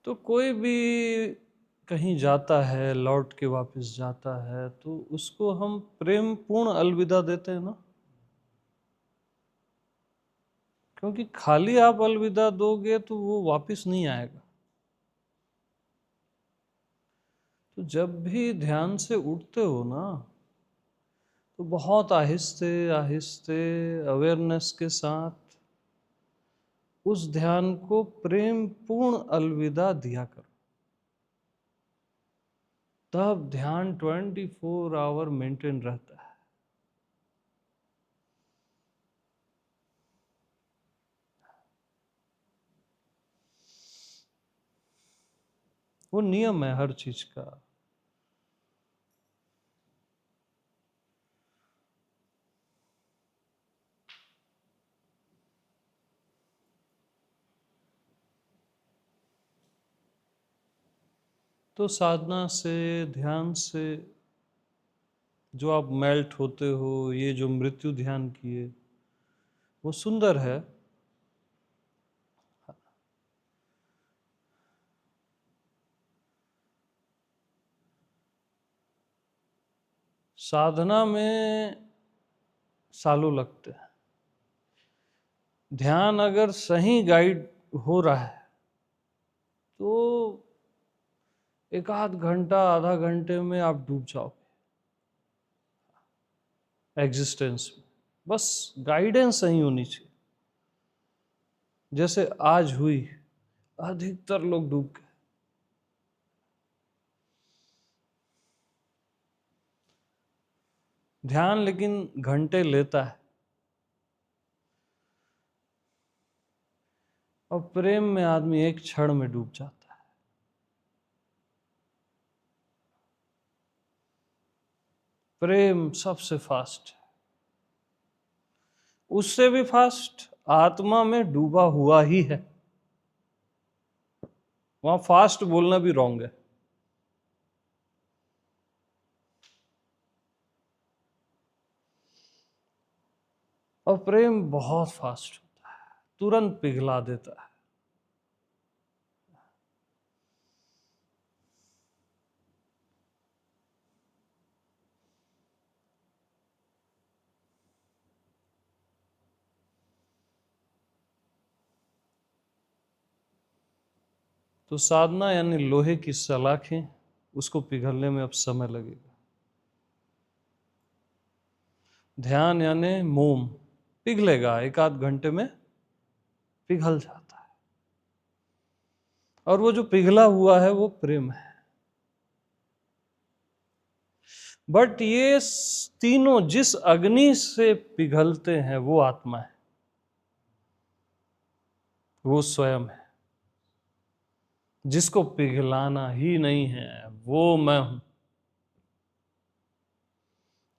तो कोई भी कहीं जाता है, लौट के वापस जाता है, तो उसको हम प्रेम पूर्ण अलविदा देते हैं ना। क्योंकि खाली आप अलविदा दोगे तो वो वापस नहीं आएगा। तो जब भी ध्यान से उठते हो ना, तो बहुत आहिस्ते आहिस्ते अवेयरनेस के साथ उस ध्यान को प्रेम पूर्ण अलविदा दिया करो। तब ध्यान 24 आवर मेंटेन रहता है। वो नियम है हर चीज का। तो साधना से, ध्यान से जो आप मेल्ट होते हो, ये जो मृत्यु ध्यान किए, वो सुंदर है। साधना में सालों लगते हैं। ध्यान अगर सही गाइड हो रहा है तो एक आध घंटा, आधा घंटे में आप डूब जाओगे एग्जिस्टेंस में। बस गाइडेंस सही होनी चाहिए। जैसे आज हुई, अधिकतर लोग डूब गए। ध्यान लेकिन घंटे लेता है। और प्रेम में आदमी एक क्षण में डूब जाता है। प्रेम सबसे फास्ट है। उससे भी फास्ट आत्मा में डूबा हुआ ही है। वहां फास्ट बोलना भी रॉन्ग है। और प्रेम बहुत फास्ट होता है, तुरंत पिघला देता है। तो साधना यानी लोहे की सलाखें, उसको पिघलने में अब समय लगेगा। ध्यान यानी मोम, पिघलेगा, एक आध घंटे में पिघल जाता है। और वो जो पिघला हुआ है वो प्रेम है। बट ये तीनों जिस अग्नि से पिघलते हैं वो आत्मा है, वो स्वयं है। जिसको पिघलाना ही नहीं है वो मैं हूं।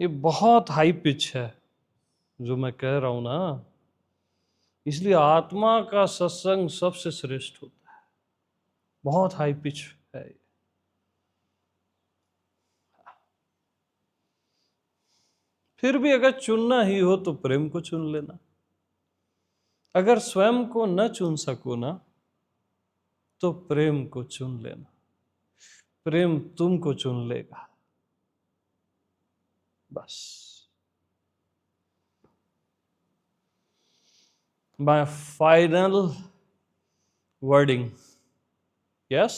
ये बहुत हाई पिच है जो मैं कह रहा हूं ना। इसलिए आत्मा का सत्संग सबसे श्रेष्ठ होता है। बहुत हाई पिच है। फिर भी अगर चुनना ही हो तो प्रेम को चुन लेना। अगर स्वयं को न चुन सको ना, तो प्रेम को चुन लेना। प्रेम तुमको चुन लेगा। बस। My final wording. Yes?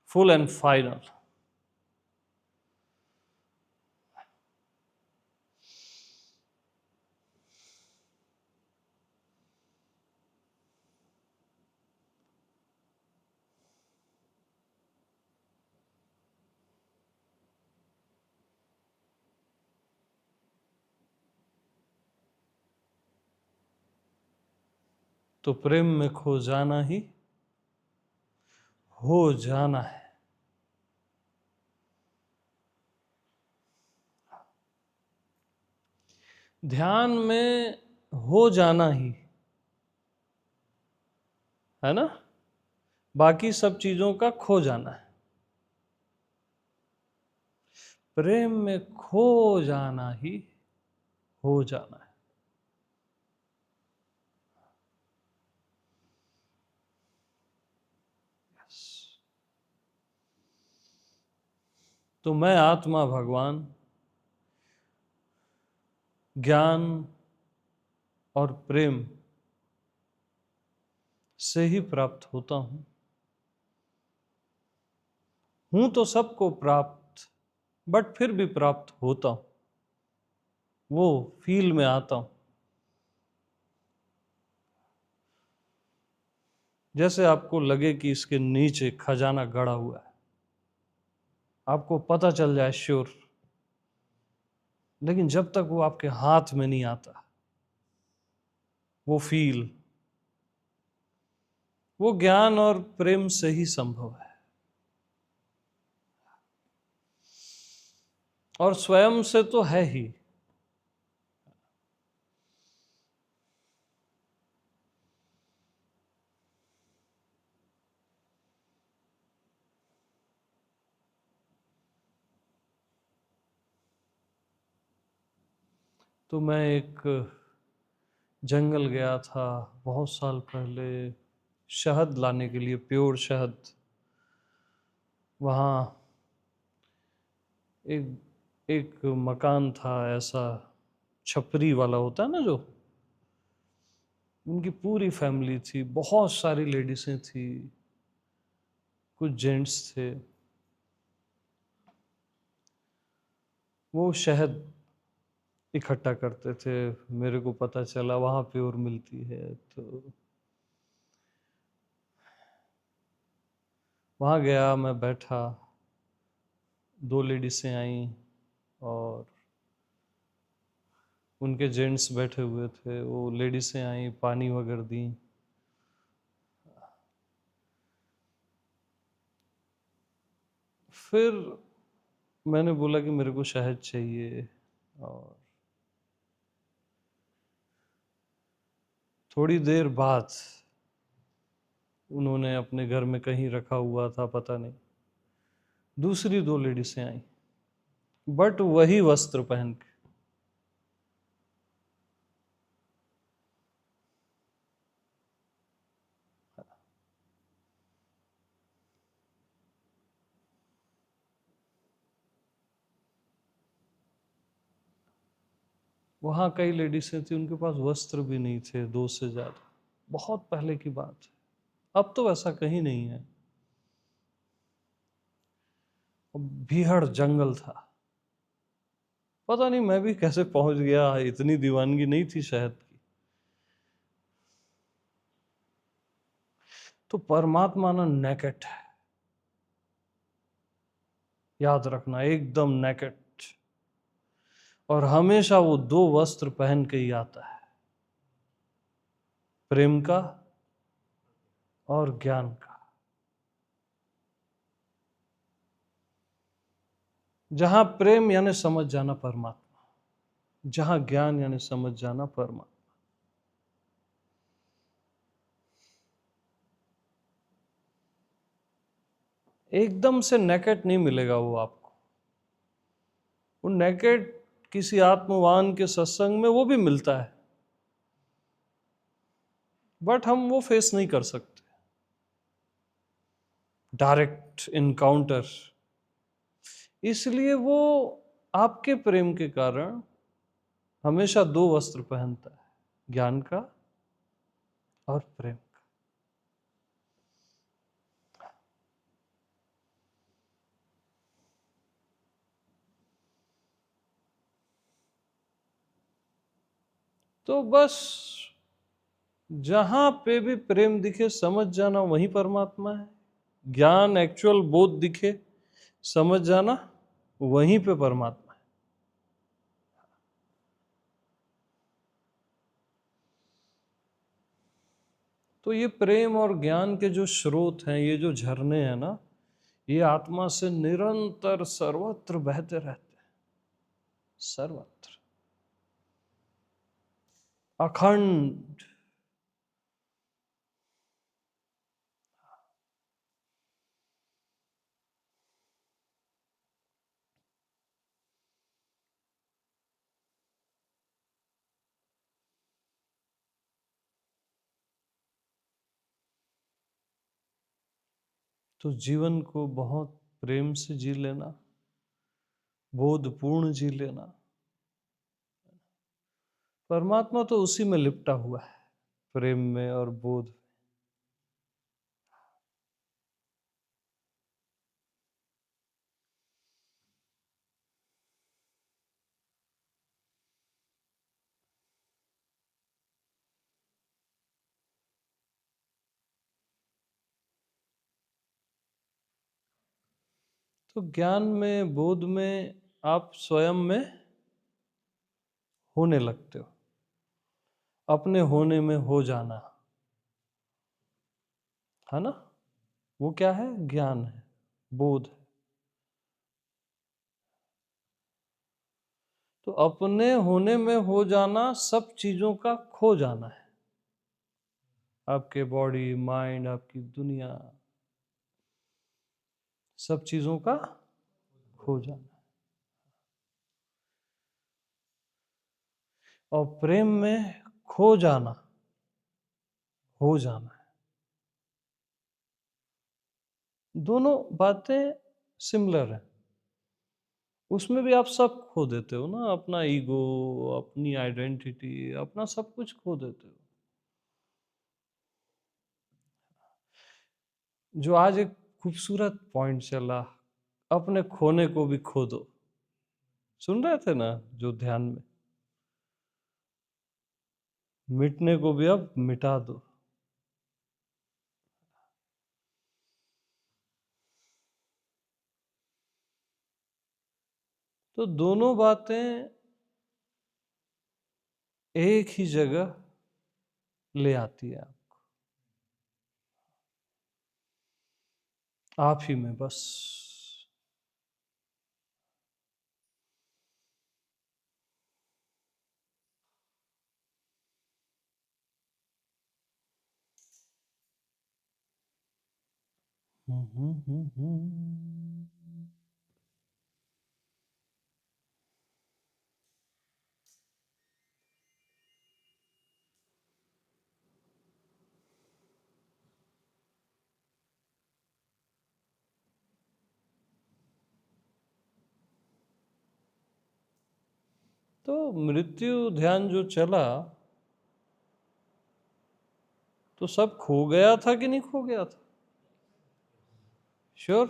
Full and final. तो प्रेम में खो जाना ही हो जाना है। ध्यान में हो जाना ही है ना। बाकी सब चीजों का खो जाना है। प्रेम में खो जाना ही हो जाना है। तो मैं आत्मा भगवान ज्ञान और प्रेम से ही प्राप्त होता हूं तो सबको प्राप्त, बट फिर भी प्राप्त होता हूं, वो फील में आता हूं। जैसे आपको लगे कि इसके नीचे खजाना गड़ा हुआ है, आपको पता चल जाए श्योर, लेकिन जब तक वो आपके हाथ में नहीं आता, वो फील, वो ज्ञान और प्रेम से ही संभव है, और स्वयं से तो है ही। तो मैं एक जंगल गया था बहुत साल पहले, शहद लाने के लिए, प्योर शहद। वहाँ एक एक मकान था ऐसा, छपरी वाला होता है ना जो, उनकी पूरी फैमिली थी, बहुत सारी लेडीसें थी, कुछ जेंट्स थे। वो शहद इकट्ठा करते थे। मेरे को पता चला वहाँ प्योर मिलती है, तो वहाँ गया, मैं बैठा, दो लेडीसें आईं और उनके जेंट्स बैठे हुए थे। वो लेडीसें आईं, पानी वगैरह दी। फिर मैंने बोला कि मेरे को शहद चाहिए, और थोड़ी देर बाद उन्होंने अपने घर में कहीं रखा हुआ था, पता नहीं, दूसरी दो लेडीसें आईं, बट वही वस्त्र पहन के। वहाँ कई लेडीसें थी, उनके पास वस्त्र भी नहीं थे, दो से ज्यादा। बहुत पहले की बात है, अब तो ऐसा कहीं नहीं है। भीड़ जंगल था। पता नहीं मैं भी कैसे पहुंच गया, इतनी दीवानगी नहीं थी शहद की। तो परमात्मा ना नेकेट है, याद रखना, एकदम नेकेट। और हमेशा वो दो वस्त्र पहन के ही आता है, प्रेम का और ज्ञान का। जहां प्रेम यानी समझ जाना परमात्मा, जहां ज्ञान यानी समझ जाना परमात्मा। एकदम से नेकेट नहीं मिलेगा वो आपको। वो नेकेट किसी आत्मवान के सत्संग में वो भी मिलता है, बट हम वो फेस नहीं कर सकते। डायरेक्ट इनकाउंटर, इसलिए वो आपके प्रेम के कारण हमेशा दो वस्त्र पहनता है, ज्ञान का और प्रेम का। तो बस जहां पे भी प्रेम दिखे समझ जाना वही परमात्मा है। ज्ञान एक्चुअल बोध दिखे समझ जाना वहीं पे परमात्मा है। तो ये प्रेम और ज्ञान के जो स्रोत हैं, ये जो झरने हैं ना, ये आत्मा से निरंतर सर्वत्र बहते रहते हैं, सर्वत्र, अखंड। तो जीवन को बहुत प्रेम से जी लेना, बोधपूर्ण जी लेना। परमात्मा तो उसी में लिपटा हुआ है, प्रेम में और बोध। तो ज्ञान में, बोध में आप स्वयं में होने लगते हो, अपने होने में हो जाना, है ना? वो क्या है? ज्ञान है, बोध है। तो अपने होने में हो जाना सब चीजों का खो जाना है। आपके बॉडी, माइंड, आपकी दुनिया, सब चीजों का खो जाना। और प्रेम में खो जाना, हो जाना है। दोनों बातें सिमिलर हैं। उसमें भी आप सब खो देते हो ना, अपना ईगो, अपनी आइडेंटिटी, अपना सब कुछ खो देते हो। जो आज एक खूबसूरत पॉइंट चला, अपने खोने को भी खो दो। सुन रहे थे ना जो ध्यान में? मिटने को भी अब मिटा दो। तो दोनों बातें एक ही जगह ले आती है आप ही में बस। तो मृत्यु ध्यान जो चला, तो सब खो गया था कि नहीं खो गया था? श्योर?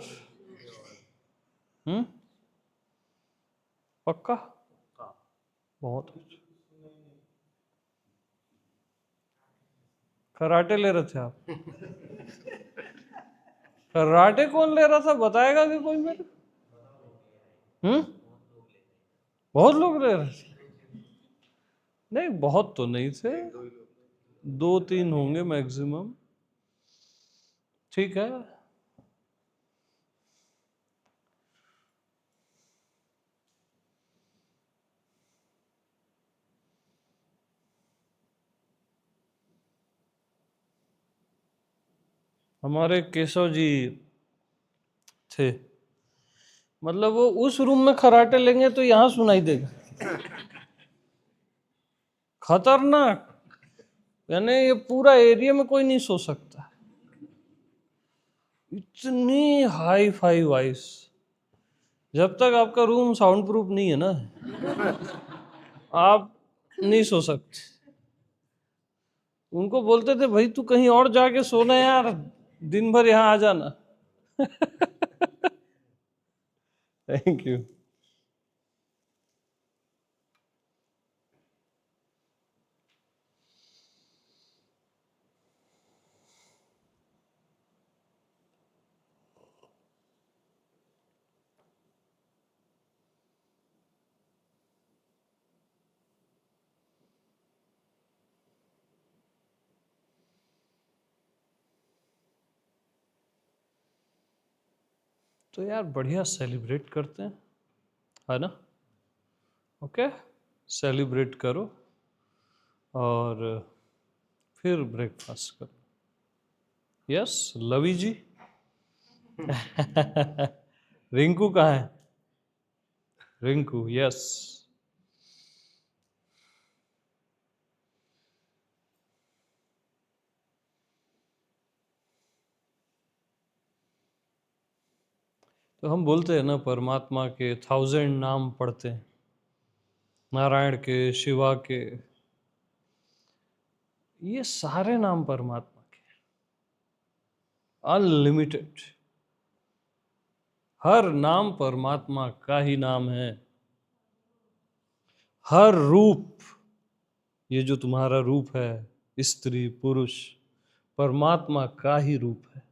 पक्का? बहुत अच्छा। कराटे ले रहे थे आप? कराटे कौन ले रहा था, बताएगा कि कोई मेरे? हम्म बहुत लोग ले रहे थे? नहीं, बहुत तो नहीं थे, 2-3 होंगे मैक्सिमम। ठीक है। हमारे केशव जी थे, मतलब वो उस रूम में खराटे लेंगे तो यहाँ सुनाई देगा। खतरनाक, यानी ये पूरा एरिया में कोई नहीं सो सकता, इतनी हाई फाई वॉइस। जब तक आपका रूम साउंड प्रूफ नहीं है ना, आप नहीं सो सकते। उनको बोलते थे भाई तू कहीं और जाके सोना यार, दिन भर यहाँ आ जाना। Thank you. तो यार बढ़िया सेलिब्रेट करते हैं, है ना? ओके, सेलिब्रेट करो और फिर ब्रेकफास्ट करो। यस, लवी जी। रिंकू कहाँ है? रिंकू, यस। तो हम बोलते हैं ना, परमात्मा के 1000 नाम पढ़ते हैं, नारायण के, शिवा के, ये सारे नाम परमात्मा के, अनलिमिटेड। हर नाम परमात्मा का ही नाम है। हर रूप, ये जो तुम्हारा रूप है, स्त्री पुरुष, परमात्मा का ही रूप है।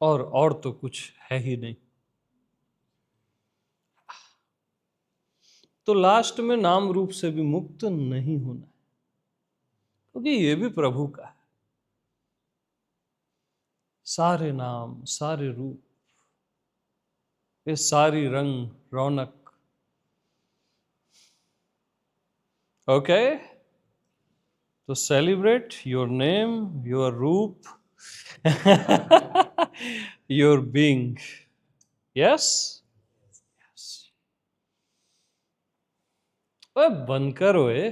और तो कुछ है ही नहीं। तो लास्ट में नाम रूप से भी मुक्त नहीं होना है, क्योंकि ये भी प्रभु का है। सारे नाम, सारे रूप, ये सारी रंग रौनक। ओके, तो सेलिब्रेट योर नेम, योर रूप, योर बीइंग। यस, ओए बनकर ओए।